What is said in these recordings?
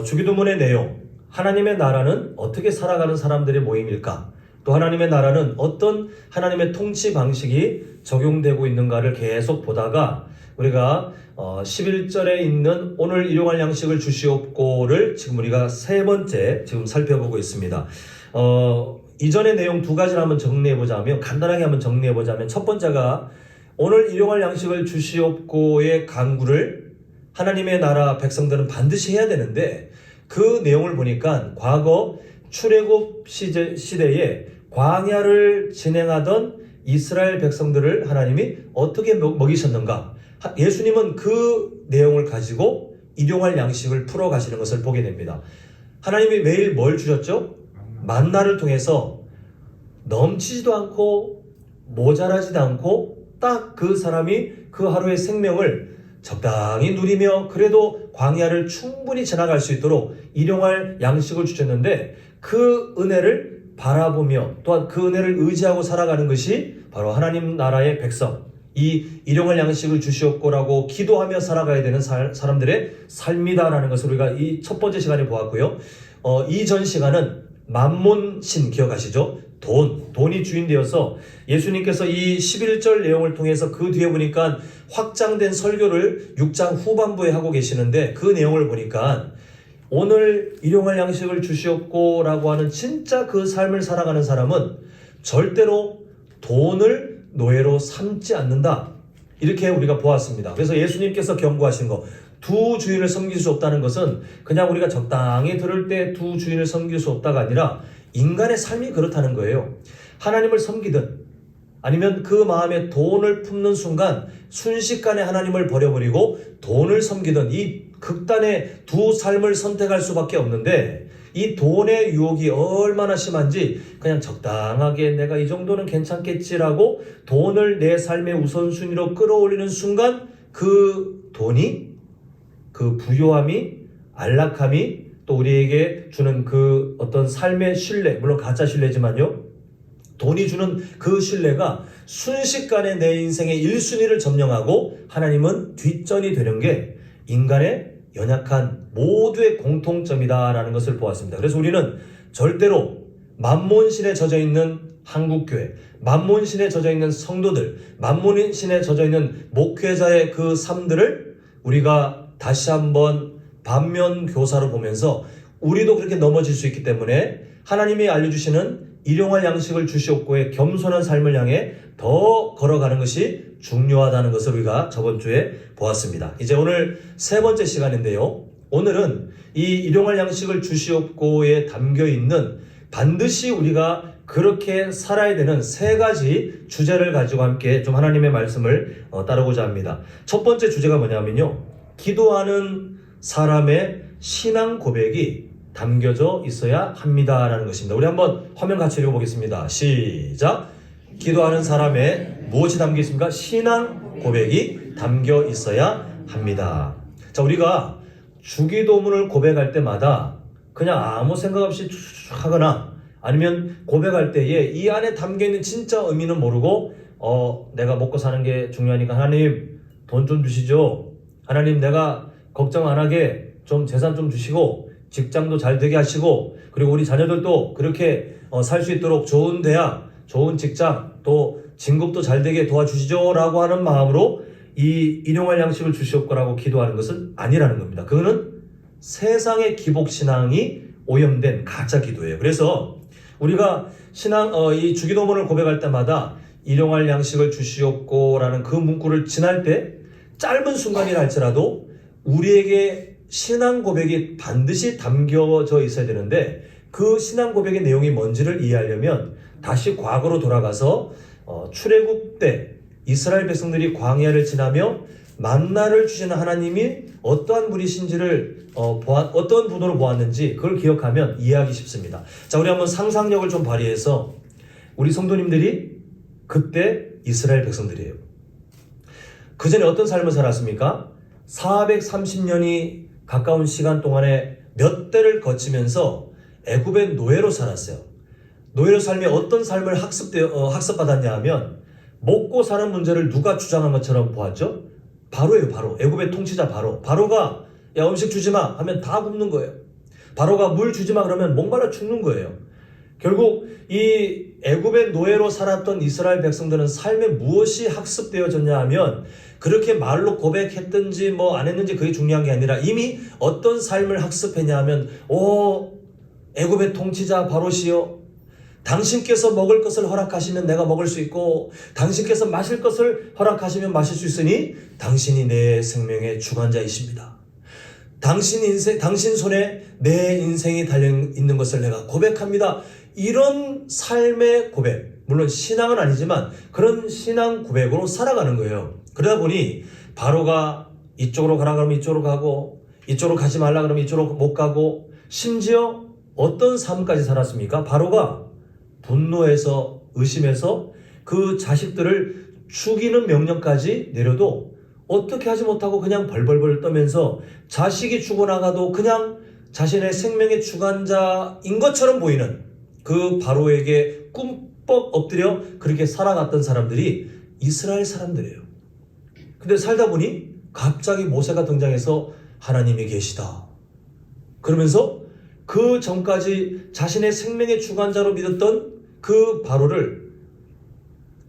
주기도문의 내용, 하나님의 나라는 어떻게 살아가는 사람들의 모임일까? 또 하나님의 나라는 어떤 하나님의 통치 방식이 적용되고 있는가를 계속 보다가 우리가 11절에 있는 오늘 일용할 양식을 주시옵고를 지금 우리가 세 번째 지금 살펴보고 있습니다. 이전의 내용 두 가지를 한번 정리해보자면, 간단하게 한번 정리해보자면, 첫 번째가 오늘 일용할 양식을 주시옵고의 간구를 하나님의 나라 백성들은 반드시 해야 되는데, 그 내용을 보니까 과거 출애굽 시대에 광야를 진행하던 이스라엘 백성들을 하나님이 어떻게 먹이셨는가? 예수님은 그 내용을 가지고 일용할 양식을 풀어 가시는 것을 보게 됩니다. 하나님이 매일 뭘 주셨죠? 만나를 통해서 넘치지도 않고 모자라지도 않고 딱 그 사람이 그 하루의 생명을 적당히 누리며 그래도 광야를 충분히 지나갈 수 있도록 일용할 양식을 주셨는데, 그 은혜를 바라보며 또한 그 은혜를 의지하고 살아가는 것이 바로 하나님 나라의 백성, 이 일용할 양식을 주시옵고라고 기도하며 살아가야 되는 사람들의 삶이다라는 것을 우리가 이 첫 번째 시간에 보았고요. 이전 시간은 만몬신 기억하시죠? 돈이 주인 되어서 예수님께서 이 11절 내용을 통해서 그 뒤에 보니까 확장된 설교를 6장 후반부에 하고 계시는데, 그 내용을 보니까 오늘 일용할 양식을 주시옵고라고 하는 진짜 그 삶을 살아가는 사람은 절대로 돈을 노예로 삼지 않는다, 이렇게 우리가 보았습니다. 그래서 예수님께서 경고하신 거, 두 주인을 섬길 수 없다는 것은 그냥 우리가 적당히 들을 때 두 주인을 섬길 수 없다가 아니라 인간의 삶이 그렇다는 거예요. 하나님을 섬기든 아니면 그 마음에 돈을 품는 순간 순식간에 하나님을 버려버리고 돈을 섬기든, 이 극단의 두 삶을 선택할 수밖에 없는데, 이 돈의 유혹이 얼마나 심한지 그냥 적당하게 내가 이 정도는 괜찮겠지라고 돈을 내 삶의 우선순위로 끌어올리는 순간 그 돈이, 그 부요함이, 안락함이 또 우리에게 주는 그 어떤 삶의 신뢰, 물론 가짜 신뢰지만요, 돈이 주는 그 신뢰가 순식간에 내 인생의 1순위를 점령하고 하나님은 뒷전이 되는 게 인간의 연약한 모두의 공통점이다라는 것을 보았습니다. 그래서 우리는 절대로 만몬신에 젖어있는 한국교회, 만몬신에 젖어있는 성도들, 만몬신에 젖어있는 목회자의 그 삶들을 우리가 다시 한번 반면교사로 보면서 우리도 그렇게 넘어질 수 있기 때문에 하나님이 알려주시는 일용할 양식을 주시옵고의 겸손한 삶을 향해 더 걸어가는 것이 중요하다는 것을 우리가 저번 주에 보았습니다. 이제 오늘 세 번째 시간인데요. 오늘은 이 일용할 양식을 주시옵고에 담겨있는 반드시 우리가 그렇게 살아야 되는 세 가지 주제를 가지고 함께 좀 하나님의 말씀을 따르고자 합니다. 첫 번째 주제가 뭐냐면요, 기도하는 사람의 신앙 고백이 담겨져 있어야 합니다라는 것입니다. 우리 한번 화면 같이 읽어보겠습니다. 시작! 기도하는 사람의 무엇이 담겨 있습니까? 신앙 고백이 담겨 있어야 합니다. 자, 우리가 주기도문을 고백할 때마다 그냥 아무 생각 없이 하거나 아니면 고백할 때에 이 안에 담겨있는 진짜 의미는 모르고 내가 먹고 사는 게 중요하니까 하나님 돈 좀 주시죠. 하나님 내가 걱정 안 하게 좀 재산 좀 주시고 직장도 잘 되게 하시고 그리고 우리 자녀들도 그렇게 살 수 있도록 좋은 대학, 좋은 직장, 또 진급도 잘 되게 도와주시죠 라고 하는 마음으로 이 일용할 양식을 주시옵고라고 기도하는 것은 아니라는 겁니다. 그거는 세상의 기복신앙이 오염된 가짜 기도예요. 그래서 우리가 이 주기도문을 고백할 때마다 일용할 양식을 주시옵고라는 그 문구를 지날 때 짧은 순간이라 할지라도 우리에게 신앙 고백이 반드시 담겨져 있어야 되는데, 그 신앙 고백의 내용이 뭔지를 이해하려면 다시 과거로 돌아가서 출애굽 때 이스라엘 백성들이 광야를 지나며 만나를 주시는 하나님이 어떠한 분이신지를 어떤 분으로 보았는지 그걸 기억하면 이해하기 쉽습니다. 자, 우리 한번 상상력을 좀 발휘해서, 우리 성도님들이 그때 이스라엘 백성들이에요. 그 전에 어떤 삶을 살았습니까? 430년이 가까운 시간 동안에 몇 대를 거치면서 애굽의 노예로 살았어요. 노예로 살며 어떤 삶을 학습받았냐 하면, 먹고 사는 문제를 누가 주장한 것처럼 보았죠? 바로예요, 바로. 애굽의 통치자 바로. 바로가 야 음식 주지 마 하면 다 굶는 거예요. 바로가 물 주지 마 그러면 목말라 죽는 거예요. 결국 이 애굽의 노예로 살았던 이스라엘 백성들은 삶에 무엇이 학습되어졌냐 하면 그렇게 말로 고백했든지 뭐 안 했는지 그게 중요한 게 아니라 이미 어떤 삶을 학습했냐 하면 애굽의 통치자 바로시여, 당신께서 먹을 것을 허락하시면 내가 먹을 수 있고 당신께서 마실 것을 허락하시면 마실 수 있으니 당신이 내 생명의 주관자이십니다. 당신 손에 내 인생이 달려있는 것을 내가 고백합니다. 이런 삶의 고백, 물론 신앙은 아니지만 그런 신앙 고백으로 살아가는 거예요. 그러다 보니 바로가 이쪽으로 가라 그러면 이쪽으로 가고 이쪽으로 가지 말라 그러면 이쪽으로 못 가고 심지어 어떤 삶까지 살았습니까? 바로가 분노해서 의심해서 그 자식들을 죽이는 명령까지 내려도 어떻게 하지 못하고 그냥 벌벌벌 떠면서 자식이 죽어나가도 그냥 자신의 생명의 주관자인 것처럼 보이는 그 바로에게 꿈뻑 엎드려 그렇게 살아갔던 사람들이 이스라엘 사람들이에요. 근데 살다 보니 갑자기 모세가 등장해서 하나님이 계시다 그러면서 그 전까지 자신의 생명의 주관자로 믿었던 그 바로를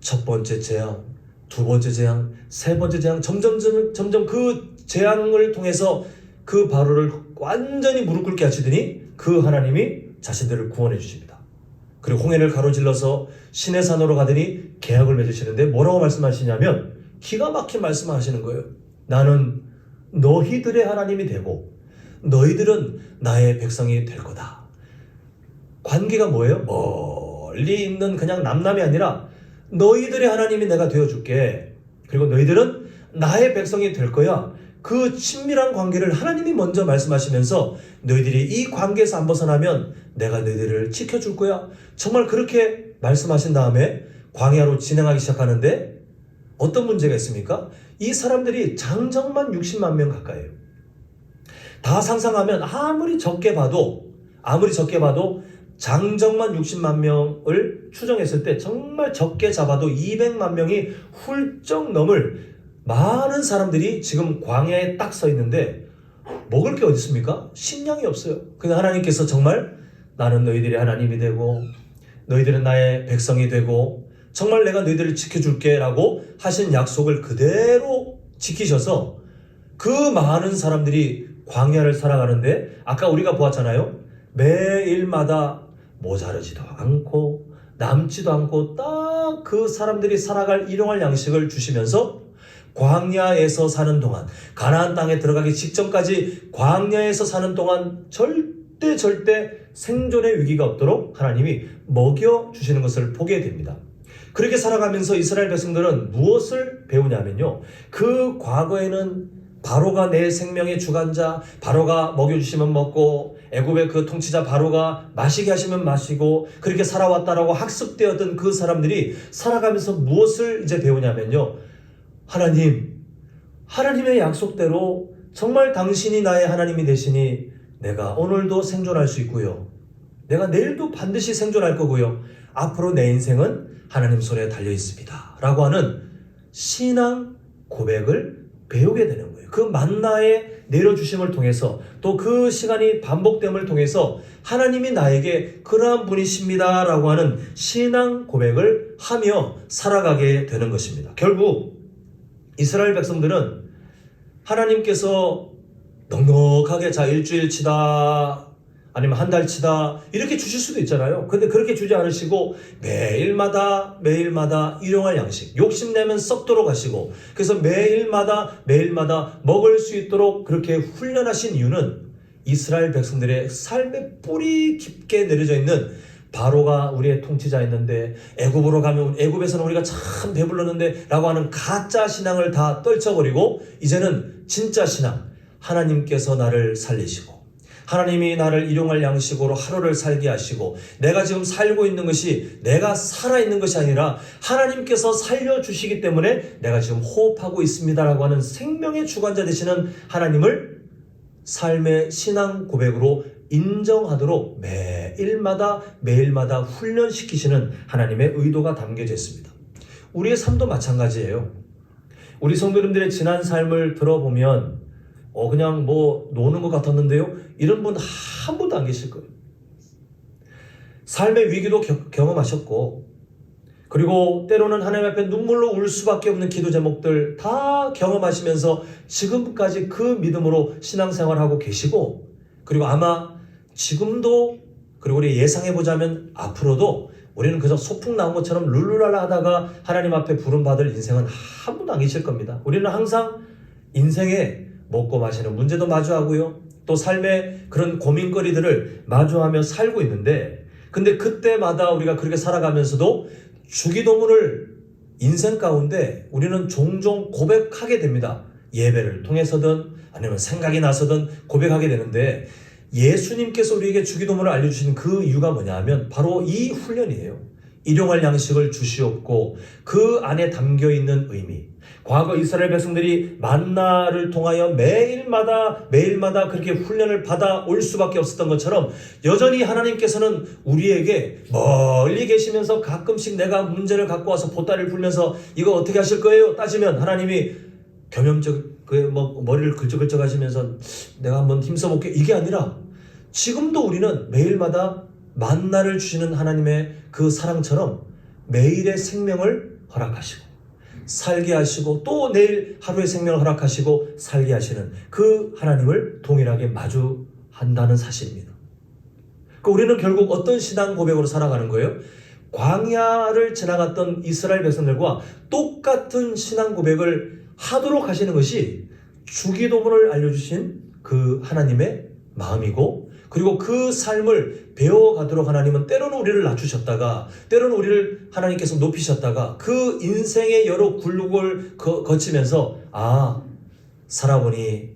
첫 번째 재앙, 두 번째 재앙, 세 번째 재앙, 점점 그 재앙을 통해서 그 바로를 완전히 무릎 꿇게 하시더니 그 하나님이 자신들을 구원해 주십니다. 그리고 홍해를 가로질러서 시내산으로 가더니 계약을 맺으시는데 뭐라고 말씀하시냐면 기가 막힌 말씀을 하시는 거예요. 나는 너희들의 하나님이 되고 너희들은 나의 백성이 될 거다. 관계가 뭐예요? 멀리 있는 그냥 남남이 아니라 너희들의 하나님이 내가 되어줄게. 그리고 너희들은 나의 백성이 될 거야. 그 친밀한 관계를 하나님이 먼저 말씀하시면서 너희들이 이 관계에서 안 벗어나면 내가 너희들을 지켜줄 거야. 정말 그렇게 말씀하신 다음에 광야로 진행하기 시작하는데 어떤 문제가 있습니까? 이 사람들이 장정만 60만 명 가까이에요. 다 상상하면 아무리 적게 봐도 장정만 60만 명을 추정했을 때 정말 적게 잡아도 200만 명이 훌쩍 넘을 많은 사람들이 지금 광야에 딱 서 있는데 먹을 게 어디 있습니까? 식량이 없어요. 근데 하나님께서 정말 나는 너희들의 하나님이 되고 너희들은 나의 백성이 되고 정말 내가 너희들을 지켜줄게 라고 하신 약속을 그대로 지키셔서 그 많은 사람들이 광야를 살아가는데 아까 우리가 보았잖아요. 매일마다 모자르지도 않고 남지도 않고 딱 그 사람들이 살아갈 일용할 양식을 주시면서 광야에서 사는 동안 가나안 땅에 들어가기 직전까지 광야에서 사는 동안 절대 생존의 위기가 없도록 하나님이 먹여주시는 것을 보게 됩니다. 그렇게 살아가면서 이스라엘 백성들은 무엇을 배우냐면요. 그 과거에는 바로가 내 생명의 주관자, 바로가 먹여주시면 먹고 애굽의 그 통치자 바로가 마시게 하시면 마시고 그렇게 살아왔다라고 학습되었던 그 사람들이 살아가면서 무엇을 이제 배우냐면요. 하나님의 약속대로 정말 당신이 나의 하나님이 되시니 내가 오늘도 생존할 수 있고요. 내가 내일도 반드시 생존할 거고요. 앞으로 내 인생은 하나님 손에 달려 있습니다. 라고 하는 신앙 고백을 배우게 되는 거예요. 그 만나의 내려주심을 통해서 또 그 시간이 반복됨을 통해서 하나님이 나에게 그러한 분이십니다. 라고 하는 신앙 고백을 하며 살아가게 되는 것입니다. 결국 이스라엘 백성들은 하나님께서 넉넉하게 자 일주일치다 아니면 한 달치다 이렇게 주실 수도 있잖아요. 근데 그렇게 주지 않으시고 매일마다 일용할 양식 욕심내면 썩도록 하시고 그래서 매일마다 먹을 수 있도록 그렇게 훈련하신 이유는 이스라엘 백성들의 삶의 뿌리 깊게 내려져 있는 바로가 우리의 통치자였는데 애굽으로 가면 애굽에서는 우리가 참 배불렀는데 라고 하는 가짜 신앙을 다 떨쳐버리고 이제는 진짜 신앙 하나님께서 나를 살리시고 하나님이 나를 일용할 양식으로 하루를 살게 하시고 내가 지금 살고 있는 것이 내가 살아있는 것이 아니라 하나님께서 살려주시기 때문에 내가 지금 호흡하고 있습니다라고 하는 생명의 주관자 되시는 하나님을 삶의 신앙 고백으로 인정하도록 매일마다 훈련시키시는 하나님의 의도가 담겨져 있습니다. 우리의 삶도 마찬가지예요. 우리 성도님들의 지난 삶을 들어보면 그냥 뭐 노는 것 같았는데요. 이런 분 한 분도 안 계실 거예요. 삶의 위기도 경험하셨고, 그리고 때로는 하나님 앞에 눈물로 울 수밖에 없는 기도 제목들 다 경험하시면서 지금까지 그 믿음으로 신앙생활하고 계시고, 그리고 아마 지금도, 그리고 우리 예상해보자면 앞으로도 우리는 그저 소풍 나온 것처럼 룰루랄라 하다가 하나님 앞에 부름받을 인생은 한 분도 안 계실 겁니다. 우리는 항상 인생에 먹고 마시는 문제도 마주하고요, 또 삶의 그런 고민거리들을 마주하며 살고 있는데, 근데 그때마다 우리가 그렇게 살아가면서도 주기도문을 인생 가운데 우리는 종종 고백하게 됩니다. 예배를 통해서든 아니면 생각이 나서든 고백하게 되는데, 예수님께서 우리에게 주기도문을 알려주신 그 이유가 뭐냐 하면 바로 이 훈련이에요. 일용할 양식을 주시옵고 그 안에 담겨있는 의미, 과거 이스라엘 백성들이 만나를 통하여 매일마다 그렇게 훈련을 받아 올 수밖에 없었던 것처럼 여전히 하나님께서는 우리에게 멀리 계시면서 가끔씩 내가 문제를 갖고 와서 보따리를 풀면서 이거 어떻게 하실 거예요? 따지면 하나님이 머리를 긁적긁적 하시면서 내가 한번 힘써볼게, 이게 아니라 지금도 우리는 매일마다 만나를 주시는 하나님의 그 사랑처럼 매일의 생명을 허락하시고 살게 하시고 또 내일 하루의 생명을 허락하시고 살게 하시는 그 하나님을 동일하게 마주한다는 사실입니다. 우리는 결국 어떤 신앙 고백으로 살아가는 거예요? 광야를 지나갔던 이스라엘 백성들과 똑같은 신앙 고백을 하도록 하시는 것이 주기도문을 알려주신 그 하나님의 마음이고, 그리고 그 삶을 배워가도록 하나님은 때로는 우리를 낮추셨다가 때로는 우리를 하나님께서 높이셨다가 그 인생의 여러 굴곡을 거치면서 살아보니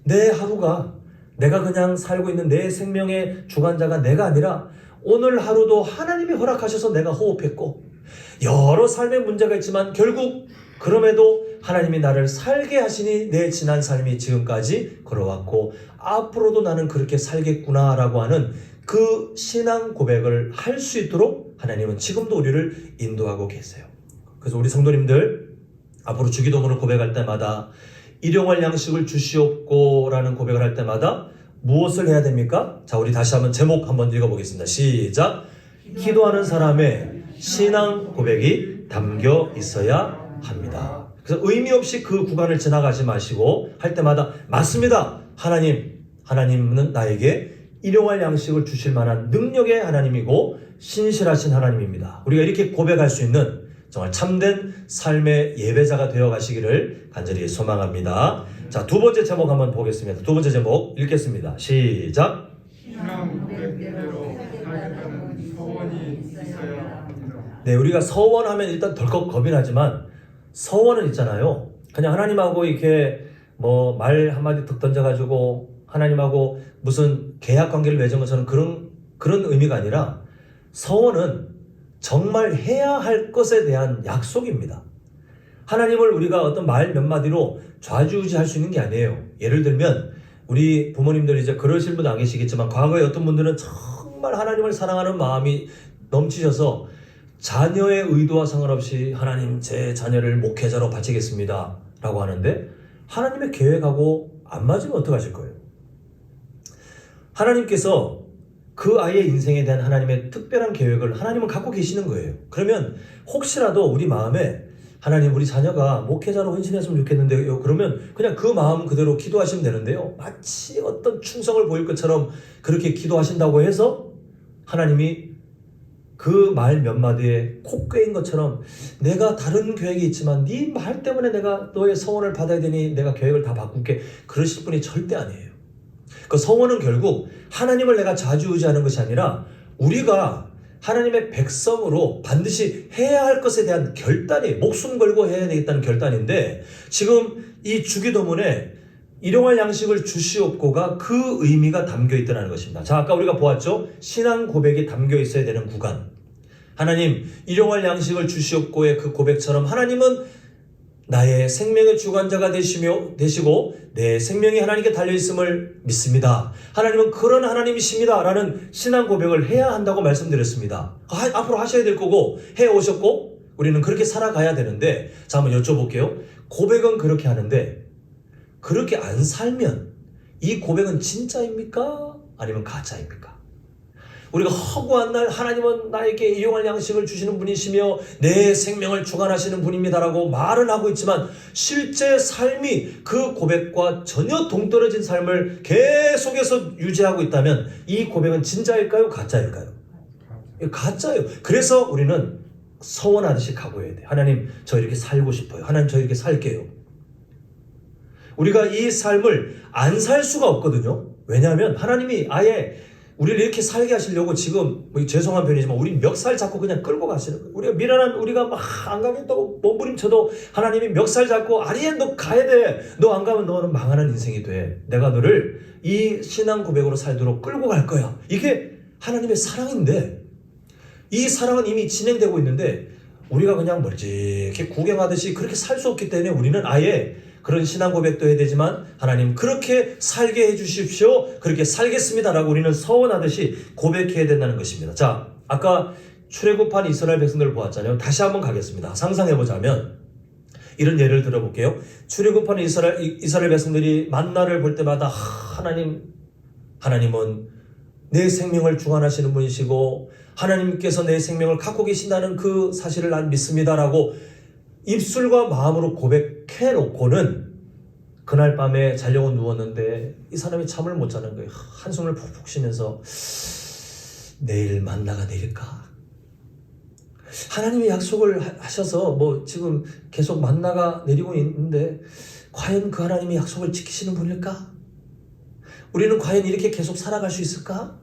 내 하루가, 내가 그냥 살고 있는 내 생명의 주관자가 내가 아니라 오늘 하루도 하나님이 허락하셔서 내가 호흡했고, 여러 삶의 문제가 있지만 결국 그럼에도 하나님이 나를 살게 하시니 내 지난 삶이 지금까지 걸어왔고 앞으로도 나는 그렇게 살겠구나라고 하는 그 신앙 고백을 할 수 있도록 하나님은 지금도 우리를 인도하고 계세요. 그래서 우리 성도님들 앞으로 주기도문을 고백할 때마다 일용할 양식을 주시옵고 라는 고백을 할 때마다 무엇을 해야 됩니까? 자, 우리 다시 한번 제목 한번 읽어보겠습니다. 시작! 기도하는 사람의 신앙 고백이 담겨 있어야 합니다. 그래서 의미 없이 그 구간을 지나가지 마시고 할 때마다 맞습니다. 하나님은 나에게 일용할 양식을 주실 만한 능력의 하나님이고 신실하신 하나님입니다. 우리가 이렇게 고백할 수 있는 정말 참된 삶의 예배자가 되어 가시기를 간절히 소망합니다. 자, 두 번째 제목 한번 보겠습니다. 두 번째 제목 읽겠습니다. 시작! 신앙 고백대로 살겠다는 소원이 있어야 합니다. 네, 우리가 서원하면 일단 덜컥 겁이 나지만 서원은 있잖아요. 그냥 하나님하고 이렇게 말 한마디 툭 던져가지고 하나님하고 무슨 계약 관계를 맺은 것처럼 그런 의미가 아니라 서원은 정말 해야 할 것에 대한 약속입니다. 하나님을 우리가 어떤 말 몇 마디로 좌지우지할 수 있는 게 아니에요. 예를 들면 우리 부모님들 이제 그러실 분도 안 계시겠지만 과거에 어떤 분들은 정말 하나님을 사랑하는 마음이 넘치셔서 자녀의 의도와 상관없이 하나님 제 자녀를 목회자로 바치겠습니다 라고 하는데 하나님의 계획하고 안 맞으면 어떡하실 거예요? 하나님께서 그 아이의 인생에 대한 하나님의 특별한 계획을 하나님은 갖고 계시는 거예요. 그러면 혹시라도 우리 마음에 하나님 우리 자녀가 목회자로 헌신했으면 좋겠는데요, 그러면 그냥 그 마음 그대로 기도하시면 되는데요, 마치 어떤 충성을 보일 것처럼 그렇게 기도하신다고 해서 하나님이 그 말 몇 마디에 코 꿰인 것처럼 내가 다른 계획이 있지만 네 말 때문에 내가 너의 서원을 받아야 되니 내가 계획을 다 바꿀게, 그러실 분이 절대 아니에요. 그 서원은 결국 하나님을 내가 좌지우지하는 것이 아니라 우리가 하나님의 백성으로 반드시 해야 할 것에 대한 결단이, 목숨 걸고 해야 되겠다는 결단인데, 지금 이 주기도문에 일용할 양식을 주시옵고가 그 의미가 담겨 있다는 것입니다. 자, 아까 우리가 보았죠? 신앙 고백이 담겨 있어야 되는 구간. 하나님, 일용할 양식을 주시옵고의 그 고백처럼 하나님은 나의 생명의 주관자가 되시고 내 생명이 하나님께 달려있음을 믿습니다. 하나님은 그런 하나님이십니다 라는 신앙 고백을 해야 한다고 말씀드렸습니다. 앞으로 하셔야 될 거고 해오셨고 우리는 그렇게 살아가야 되는데, 자, 한번 여쭤볼게요. 고백은 그렇게 하는데 그렇게 안 살면 이 고백은 진짜입니까? 아니면 가짜입니까? 우리가 허구한 날 하나님은 나에게 일용할 양식을 주시는 분이시며 내 생명을 주관하시는 분입니다라고 말은 하고 있지만 실제 삶이 그 고백과 전혀 동떨어진 삶을 계속해서 유지하고 있다면 이 고백은 진짜일까요? 가짜일까요? 가짜예요. 그래서 우리는 서원하듯이 각오해야 돼요. 하나님, 저 이렇게 살고 싶어요. 하나님, 저 이렇게 살게요. 우리가 이 삶을 안 살 수가 없거든요. 왜냐하면 하나님이 아예 우리를 이렇게 살게 하시려고 지금 뭐 죄송한 편이지만 우리 멱살 잡고 그냥 끌고 가시는 거예요. 우리가 미련한 우리가 막 안 가겠다고 몸부림쳐도 하나님이 멱살 잡고 아니야 너 가야 돼. 너 안 가면 너는 망하는 인생이 돼. 내가 너를 이 신앙 고백으로 살도록 끌고 갈 거야. 이게 하나님의 사랑인데 이 사랑은 이미 진행되고 있는데 우리가 그냥 멀찍이 구경하듯이 그렇게 살 수 없기 때문에 우리는 아예 그런 신앙 고백도 해야 되지만 하나님 그렇게 살게 해주십시오. 그렇게 살겠습니다라고 우리는 서원하듯이 고백해야 된다는 것입니다. 자, 아까 출애굽한 이스라엘 백성들을 보았잖아요. 다시 한번 가겠습니다. 상상해보자면 이런 예를 들어볼게요. 출애굽한 이스라엘 백성들이 만나를 볼 때마다 하나님은 내 생명을 주관하시는 분이시고 하나님께서 내 생명을 갖고 계신다는 그 사실을 난 믿습니다라고 입술과 마음으로 고백해 놓고는 그날 밤에 자려고 누웠는데 이 사람이 잠을 못 자는 거예요. 한숨을 푹푹 쉬면서 내일 만나가 내릴까? 하나님이 약속을 하셔서 뭐 지금 계속 만나가 내리고 있는데 과연 그 하나님이 약속을 지키시는 분일까? 우리는 과연 이렇게 계속 살아갈 수 있을까?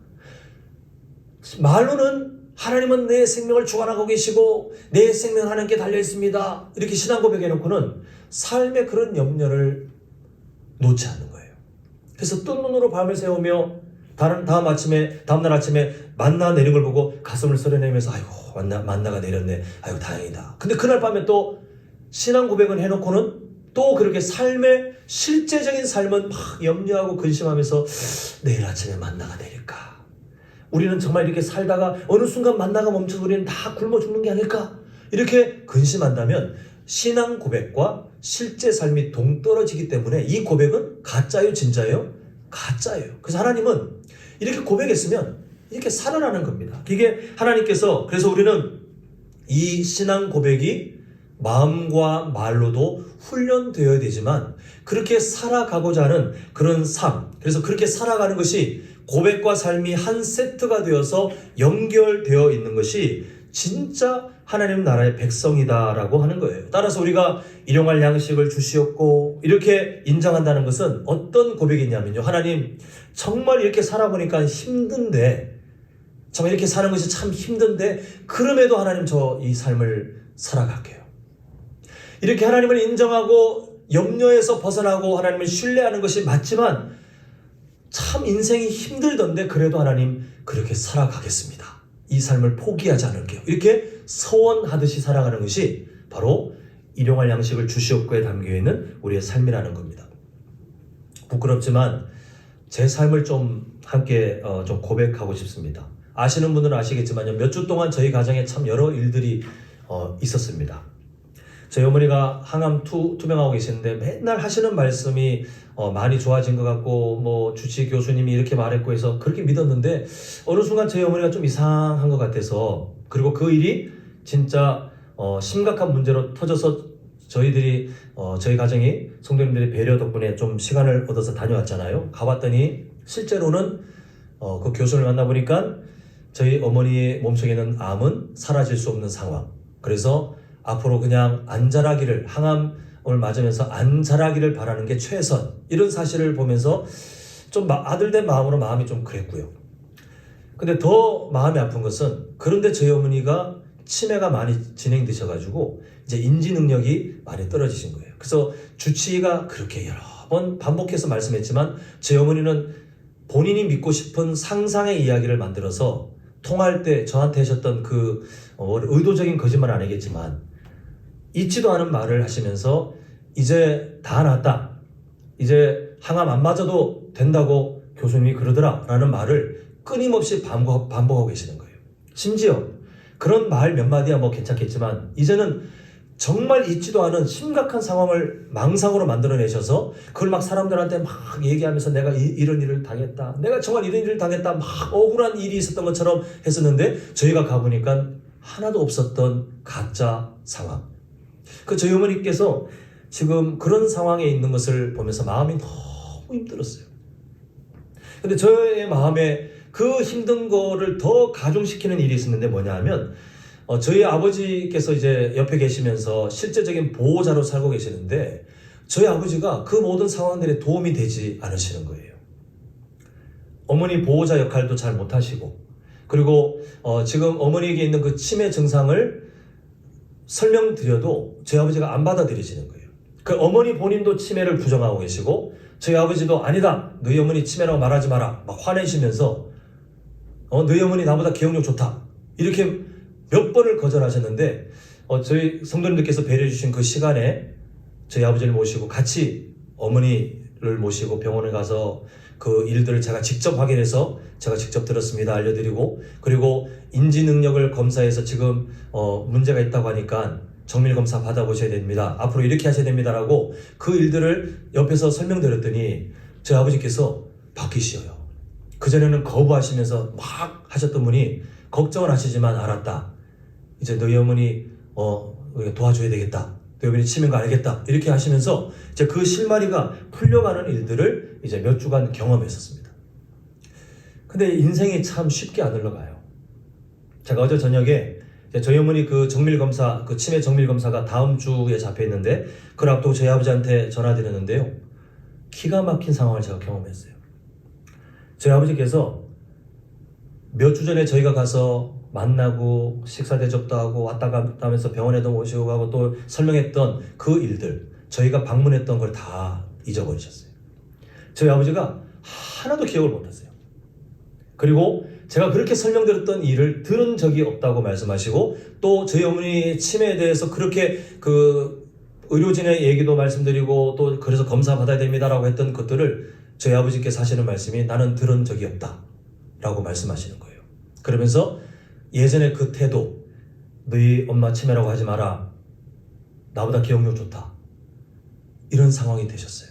말로는 하나님은 내 생명을 주관하고 계시고 내 생명은 하나님께 달려있습니다. 이렇게 신앙 고백해놓고는 삶의 그런 염려를 놓지 않는 거예요. 그래서 뜬 눈으로 밤을 새우며 다음날 아침에 만나 내린 걸 보고 가슴을 쓰려내면서 아이고 만나가 내렸네. 아이고 다행이다. 근데 그날 밤에 또 신앙 고백을 해놓고는 또 그렇게 삶의 실제적인 삶은 막 염려하고 근심하면서 내일 아침에 만나가 내릴까? 우리는 정말 이렇게 살다가 어느 순간 만나가 멈춰서 우리는 다 굶어 죽는 게 아닐까? 이렇게 근심한다면 신앙 고백과 실제 삶이 동떨어지기 때문에 이 고백은 가짜예요? 진짜예요? 가짜예요. 그래서 하나님은 이렇게 고백했으면 이렇게 살아나는 겁니다. 이게 하나님께서 그래서 우리는 이 신앙 고백이 마음과 말로도 훈련되어야 되지만 그렇게 살아가고자 하는 그런 삶, 그래서 그렇게 살아가는 것이 고백과 삶이 한 세트가 되어서 연결되어 있는 것이 진짜 하나님 나라의 백성이다라고 하는 거예요. 따라서 우리가 일용할 양식을 주시었고 이렇게 인정한다는 것은 어떤 고백이냐면요. 하나님 정말 이렇게 살아보니까 힘든데 정말 이렇게 사는 것이 참 힘든데 그럼에도 하나님 저 이 삶을 살아갈게요. 이렇게 하나님을 인정하고 염려에서 벗어나고 하나님을 신뢰하는 것이 맞지만 참 인생이 힘들던데 그래도 하나님 그렇게 살아가겠습니다. 이 삶을 포기하지 않을게요. 이렇게 서원하듯이 살아가는 것이 바로 일용할 양식을 주시옵고에 담겨있는 우리의 삶이라는 겁니다. 부끄럽지만 제 삶을 좀 함께 좀 고백하고 싶습니다. 아시는 분들은 아시겠지만요. 몇 주 동안 저희 가정에 참 여러 일들이 있었습니다. 저희 어머니가 항암 투병하고 계시는데 맨날 하시는 말씀이 많이 좋아진 것 같고 뭐 주치 교수님이 이렇게 말했고 해서 그렇게 믿었는데 어느 순간 저희 어머니가 좀 이상한 것 같아서 그리고 그 일이 진짜 심각한 문제로 터져서 저희 가정이 성도님들의 배려 덕분에 좀 시간을 얻어서 다녀왔잖아요. 가봤더니 실제로는 그 교수를 만나보니까 저희 어머니의 몸속에는 암은 사라질 수 없는 상황. 그래서 앞으로 그냥 안 자라기를 항암을 맞으면서 안 자라기를 바라는 게 최선. 이런 사실을 보면서 좀 아들된 마음으로 마음이 좀 그랬고요. 근데 더 마음이 아픈 것은 그런데 저희 어머니가 치매가 많이 진행되셔가지고 이제 인지 능력이 많이 떨어지신 거예요. 그래서 주치의가 그렇게 여러 번 반복해서 말씀했지만 저희 어머니는 본인이 믿고 싶은 상상의 이야기를 만들어서 통화할 때 저한테 하셨던 그 의도적인 거짓말 아니겠지만 잊지도 않은 말을 하시면서 이제 다 나았다. 이제 항암 안 맞아도 된다고 교수님이 그러더라 라는 말을 끊임없이 반복하고 계시는 거예요. 심지어 그런 말 몇 마디야 뭐 괜찮겠지만 이제는 정말 있지도 않은 심각한 상황을 망상으로 만들어내셔서 그걸 막 사람들한테 막 얘기하면서 내가 이런 일을 당했다. 내가 정말 이런 일을 당했다. 막 억울한 일이 있었던 것처럼 했었는데 저희가 가보니까 하나도 없었던 가짜 상황. 저희 어머니께서 지금 그런 상황에 있는 것을 보면서 마음이 너무 힘들었어요. 근데 저의 마음에 그 힘든 거를 더 가중시키는 일이 있었는데 뭐냐 하면 저희 아버지께서 이제 옆에 계시면서 실제적인 보호자로 살고 계시는데 저희 아버지가 그 모든 상황들에 도움이 되지 않으시는 거예요. 어머니 보호자 역할도 잘 못하시고 그리고 지금 어머니에게 있는 그 치매 증상을 설명드려도 저희 아버지가 안 받아들이시는 거예요. 그 어머니 본인도 치매를 부정하고 계시고 저희 아버지도 아니다. 너희 어머니 치매라고 말하지 마라. 막 화내시면서 너희 어머니 나보다 기억력 좋다. 이렇게 몇 번을 거절하셨는데 저희 성도님들께서 배려해 주신 그 시간에 저희 아버지를 모시고 같이 어머니를 모시고 병원에 가서 그 일들을 제가 직접 확인해서 제가 직접 들었습니다. 알려드리고 그리고 인지 능력을 검사해서 지금 문제가 있다고 하니까 정밀검사 받아보셔야 됩니다. 앞으로 이렇게 하셔야 됩니다라고 그 일들을 옆에서 설명드렸더니 저희 아버지께서 바뀌시어요. 그전에는 거부하시면서 막 하셨던 분이 걱정을 하시지만 알았다. 이제 너희 어머니 우리가 도와줘야 되겠다. 너희 어머니 치매인 거 알겠다. 이렇게 하시면서 이제 그 실마리가 풀려가는 일들을 이제 몇 주간 경험했었습니다. 근데 인생이 참 쉽게 안 흘러가요. 제가 어제 저녁에 저희 어머니 그 정밀검사, 그 치매 정밀검사가 다음 주에 잡혀 있는데 그걸 앞두고 저희 아버지한테 전화드렸는데요. 기가 막힌 상황을 제가 경험했어요. 저희 아버지께서 몇 주 전에 저희가 가서 만나고 식사 대접도 하고 왔다 갔다 하면서 병원에도 모시고 가고 또 설명했던 그 일들 저희가 방문했던 걸 다 잊어버리셨어요. 저희 아버지가 하나도 기억을 못하세요. 그리고 제가 그렇게 설명드렸던 일을 들은 적이 없다고 말씀하시고 또 저희 어머니 치매에 대해서 그렇게 그 의료진의 얘기도 말씀드리고 또 그래서 검사 받아야 됩니다라고 했던 것들을 저희 아버지께서 하시는 말씀이 나는 들은 적이 없다 라고 말씀하시는 거예요. 그러면서 예전에 그 태도 너희 엄마 치매라고 하지 마라. 나보다 기억력 좋다. 이런 상황이 되셨어요.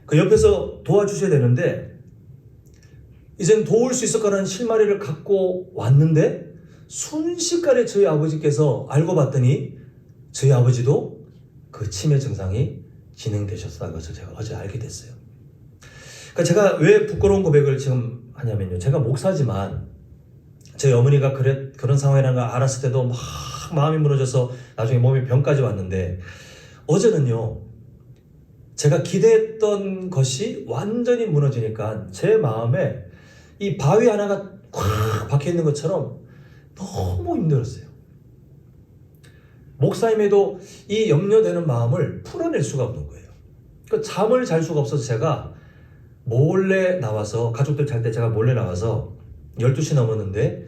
그 옆에서 도와주셔야 되는데 이젠 도울 수 있을 거라는 실마리를 갖고 왔는데 순식간에 저희 아버지께서 알고 봤더니 저희 아버지도 그 치매 증상이 진행되셨다는 것을 제가 어제 알게 됐어요. 그러니까 제가 왜 부끄러운 고백을 지금 하냐면요. 제가 목사지만 저희 어머니가 그런 상황이라는 걸 알았을 때도 막 마음이 무너져서 나중에 몸이 병까지 왔는데 어제는요. 제가 기대했던 것이 완전히 무너지니까 제 마음에 이 바위 하나가 꽉 박혀있는 것처럼 너무 힘들었어요. 목사임에도 이 염려되는 마음을 풀어낼 수가 없는 거예요. 그러니까 잠을 잘 수가 없어서 제가 몰래 나와서 가족들 잘 때 제가 몰래 나와서 12시 넘었는데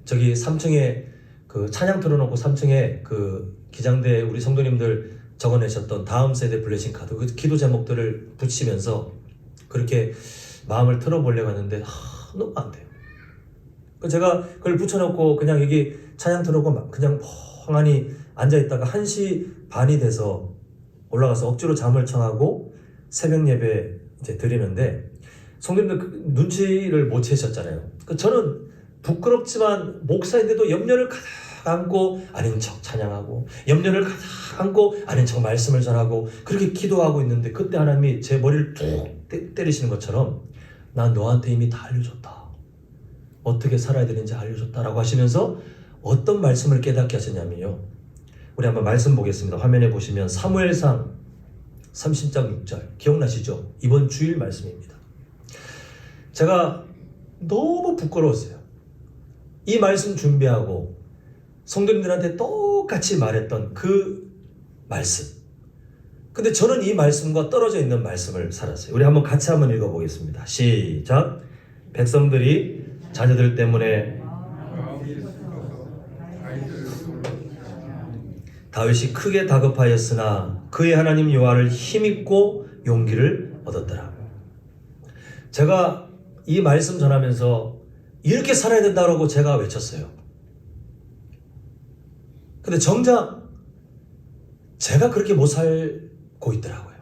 저기 3층에 그 찬양 틀어놓고 3층에 그 기장대에 우리 성도님들 적어내셨던 다음 세대 블레싱 카드 그 기도 제목들을 붙이면서 그렇게 마음을 틀어보려고 하는데 너무 안 돼요. 제가 그걸 붙여놓고 그냥 여기 찬양 틀어놓고 그냥 멍하니 앉아있다가 1시 반이 돼서 올라가서 억지로 잠을 청하고 새벽 예배 이제 드리는데 성도님들 눈치를 못 채셨잖아요. 저는 부끄럽지만 목사인데도 염려를 가득 안고 아닌 척 찬양하고 염려를 가득 안고 아닌 척 말씀을 전하고 그렇게 기도하고 있는데 그때 하나님이 제 머리를 툭 때리시는 것처럼 난 너한테 이미 다 알려줬다. 어떻게 살아야 되는지 알려줬다라고 하시면서 어떤 말씀을 깨닫게 하셨냐면요. 우리 한번 말씀 보겠습니다. 화면에 보시면 사무엘상 30장 6절 기억나시죠? 이번 주일 말씀입니다. 제가 너무 부끄러웠어요. 이 말씀 준비하고 성도님들한테 똑같이 말했던 그 말씀. 근데 저는 이 말씀과 떨어져 있는 말씀을 살았어요. 우리 한번 같이 한번 읽어보겠습니다. 시작. 백성들이 자녀들 때문에 다윗이 크게 다급하였으나 그의 하나님 여호와를 힘입고 용기를 얻었더라. 제가 이 말씀 전하면서 이렇게 살아야 된다고 제가 외쳤어요. 근데 정작 제가 그렇게 못 살고 있더라고요.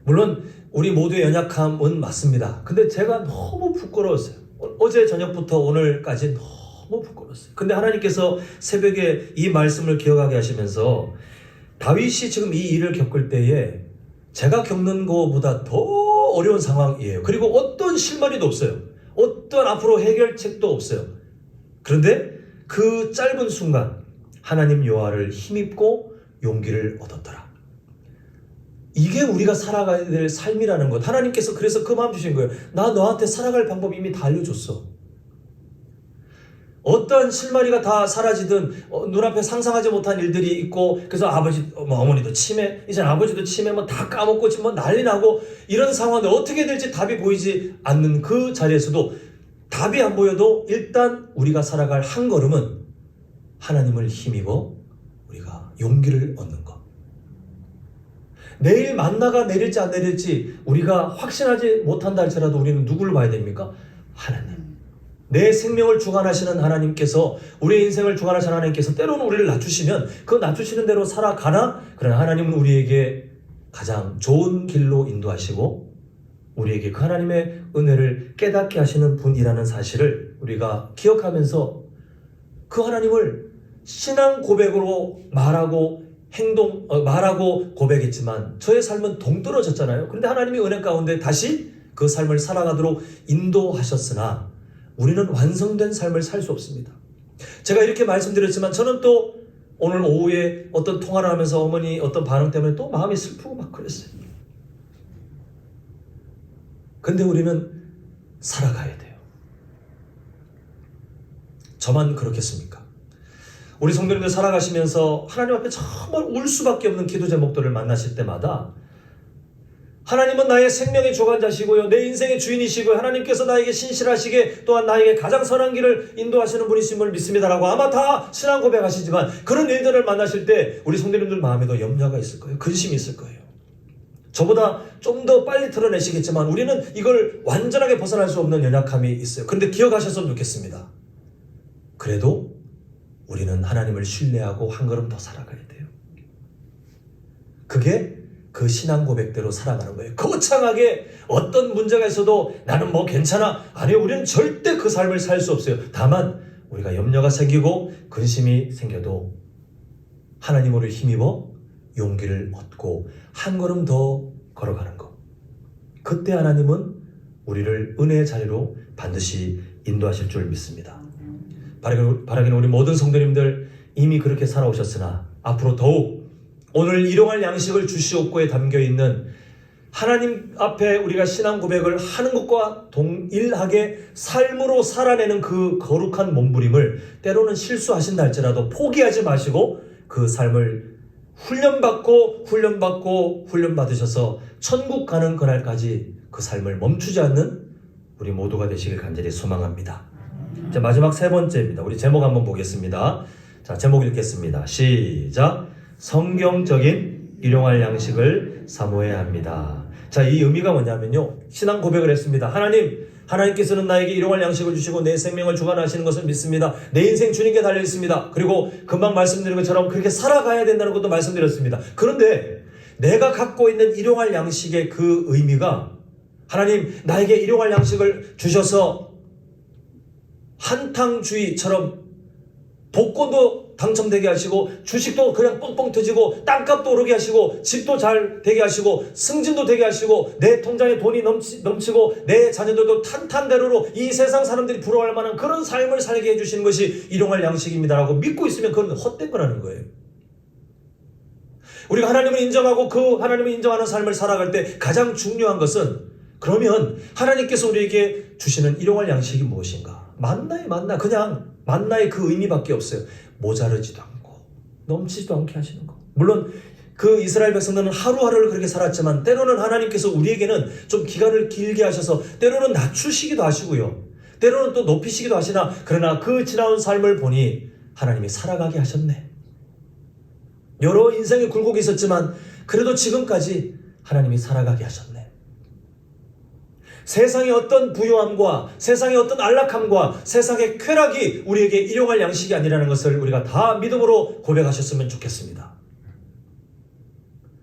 물론 우리 모두의 연약함은 맞습니다. 근데 제가 너무 부끄러웠어요. 어제 저녁부터 오늘까지 너무 부끄러웠어요. 근데 하나님께서 새벽에 이 말씀을 기억하게 하시면서 다윗이 지금 이 일을 겪을 때에 제가 겪는 것보다 더 어려운 상황이에요. 그리고 어떤 실마리도 없어요. 어떤 앞으로 해결책도 없어요. 그런데 그 짧은 순간 하나님 여호와를 힘입고 용기를 얻었더라. 이게 우리가 살아가야 될 삶이라는 것. 하나님께서 그래서 그 마음 주신 거예요. 나 너한테 살아갈 방법 이미 다 알려줬어. 어떠한 실마리가 다 사라지든 눈앞에 상상하지 못한 일들이 있고 그래서 아버지, 어머니도 치매, 이제 아버지도 치매 다 까먹고 지금 난리 나고 이런 상황인데 어떻게 될지 답이 보이지 않는 그 자리에서도 답이 안 보여도 일단 우리가 살아갈 한 걸음은 하나님을 힘입어 우리가 용기를 얻는 것. 내일 만나가 내릴지 안 내릴지 우리가 확신하지 못한다 할지라도 우리는 누구를 봐야 됩니까? 하나님. 내 생명을 주관하시는 하나님께서, 우리의 인생을 주관하시는 하나님께서 때로는 우리를 낮추시면 그 낮추시는 대로 살아가나? 그러나 하나님은 우리에게 가장 좋은 길로 인도하시고 우리에게 그 하나님의 은혜를 깨닫게 하시는 분이라는 사실을 우리가 기억하면서 그 하나님을 신앙 고백으로 말하고 말하고 고백했지만 저의 삶은 동떨어졌잖아요. 그런데 하나님이 은혜 가운데 다시 그 삶을 살아가도록 인도하셨으나 우리는 완성된 삶을 살 수 없습니다. 제가 이렇게 말씀드렸지만 저는 또 오늘 오후에 어떤 통화를 하면서 어머니 어떤 반응 때문에 또 마음이 슬프고 막 그랬어요. 근데 우리는 살아가야 돼요. 저만 그렇겠습니까? 우리 성도님들 살아가시면서 하나님 앞에 정말 울 수밖에 없는 기도 제목들을 만나실 때마다 하나님은 나의 생명의 주관자시고요, 내 인생의 주인이시고요, 하나님께서 나에게 신실하시게 또한 나에게 가장 선한 길을 인도하시는 분이심을 믿습니다라고 아마 다 신앙 고백하시지만 그런 일들을 만나실 때 우리 성도님들 마음에도 염려가 있을 거예요. 근심이 있을 거예요. 저보다 좀 더 빨리 드러내시겠지만 우리는 이걸 완전하게 벗어날 수 없는 연약함이 있어요. 그런데 기억하셨으면 좋겠습니다. 그래도 우리는 하나님을 신뢰하고 한 걸음 더 살아가야 돼요. 그게 그 신앙 고백대로 살아가는 거예요. 거창하게 어떤 문제가 있어도 나는 뭐 괜찮아. 아니요, 우리는 절대 그 삶을 살 수 없어요. 다만 우리가 염려가 생기고 근심이 생겨도 하나님으로 힘입어 용기를 얻고 한 걸음 더 걸어가는 것. 그때 하나님은 우리를 은혜의 자리로 반드시 인도하실 줄 믿습니다. 바라기는 우리 모든 성도님들 이미 그렇게 살아오셨으나 앞으로 더욱 오늘 일용할 양식을 주시옵고에 담겨있는 하나님 앞에 우리가 신앙 고백을 하는 것과 동일하게 삶으로 살아내는 그 거룩한 몸부림을 때로는 실수하신다 할지라도 포기하지 마시고 그 삶을 훈련받으셔서 천국 가는 그날까지 그 삶을 멈추지 않는 우리 모두가 되시길 간절히 소망합니다. 자, 마지막 세 번째입니다. 우리 제목 한번 보겠습니다. 자, 제목 읽겠습니다. 시작. 성경적인 일용할 양식을 사모해야 합니다. 자, 이 의미가 뭐냐면요, 신앙 고백을 했습니다. 하나님께서는 나에게 일용할 양식을 주시고 내 생명을 주관하시는 것을 믿습니다. 내 인생 주님께 달려 있습니다. 그리고 금방 말씀드린 것처럼 그렇게 살아가야 된다는 것도 말씀드렸습니다. 그런데 내가 갖고 있는 일용할 양식의 그 의미가, 하나님 나에게 일용할 양식을 주셔서 한탕주의처럼 복권도 당첨되게 하시고 주식도 그냥 뻥뻥 터지고 땅값도 오르게 하시고 집도 잘 되게 하시고 승진도 되게 하시고 내 통장에 돈이 넘치고 내 자녀들도 탄탄대로로 이 세상 사람들이 부러워할 만한 그런 삶을 살게 해주시는 것이 일용할 양식입니다라고 믿고 있으면 그건 헛된 거라는 거예요. 우리가 하나님을 인정하고 그 하나님을 인정하는 삶을 살아갈 때 가장 중요한 것은, 그러면 하나님께서 우리에게 주시는 일용할 양식이 무엇인가? 만나의 그냥 만나의 그 의미밖에 없어요. 모자르지도 않고 넘치지도 않게 하시는 거. 물론 그 이스라엘 백성들은 하루하루를 그렇게 살았지만 때로는 하나님께서 우리에게는 좀 기간을 길게 하셔서 때로는 낮추시기도 하시고요, 때로는 또 높이시기도 하시나, 그러나 그 지나온 삶을 보니 하나님이 살아가게 하셨네. 여러 인생의 굴곡이 있었지만 그래도 지금까지 하나님이 살아가게 하셨네. 세상의 어떤 부요함과 세상의 어떤 안락함과 세상의 쾌락이 우리에게 일용할 양식이 아니라는 것을 우리가 다 믿음으로 고백하셨으면 좋겠습니다.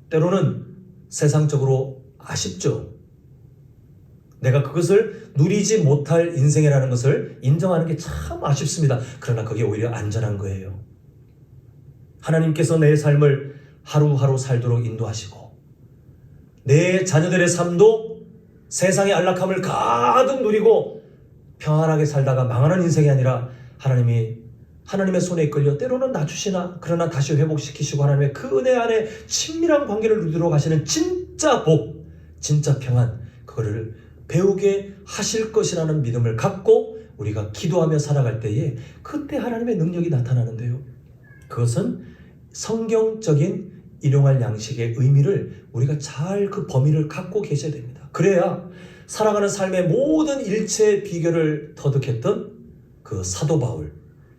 때로는 세상적으로 아쉽죠. 내가 그것을 누리지 못할 인생이라는 것을 인정하는 게 참 아쉽습니다. 그러나 그게 오히려 안전한 거예요. 하나님께서 내 삶을 하루하루 살도록 인도하시고 내 자녀들의 삶도 세상의 안락함을 가득 누리고 평안하게 살다가 망하는 인생이 아니라 하나님의 손에 이끌려 때로는 낮추시나 그러나 다시 회복시키시고 하나님의 그 은혜 안에 친밀한 관계를 누리도록 하시는 진짜 복, 진짜 평안, 그거를 배우게 하실 것이라는 믿음을 갖고 우리가 기도하며 살아갈 때에 그때 하나님의 능력이 나타나는데요. 그것은 성경적인 일용할 양식의 의미를 우리가 잘 그 범위를 갖고 계셔야 됩니다. 그래야 살아가는 삶의 모든 일체의 비결을 터득했던 그 사도 바울,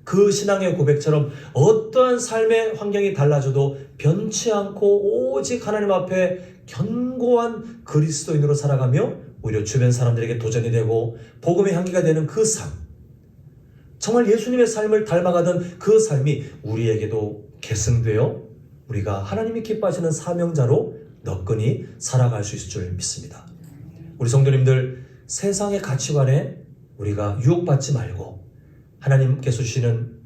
그 신앙의 고백처럼 어떠한 삶의 환경이 달라져도 변치 않고 오직 하나님 앞에 견고한 그리스도인으로 살아가며 오히려 주변 사람들에게 도전이 되고 복음의 향기가 되는 그 삶, 정말 예수님의 삶을 닮아가던 그 삶이 우리에게도 계승되어 우리가 하나님이 기뻐하시는 사명자로 너끈히 살아갈 수 있을 줄 믿습니다. 우리 성도님들, 세상의 가치관에 우리가 유혹받지 말고 하나님께서 주시는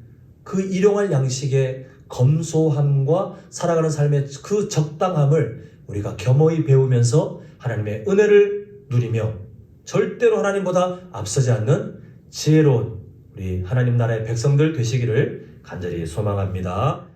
그 일용할 양식의 검소함과 살아가는 삶의 그 적당함을 우리가 겸허히 배우면서 하나님의 은혜를 누리며 절대로 하나님보다 앞서지 않는 지혜로운 우리 하나님 나라의 백성들 되시기를 간절히 소망합니다.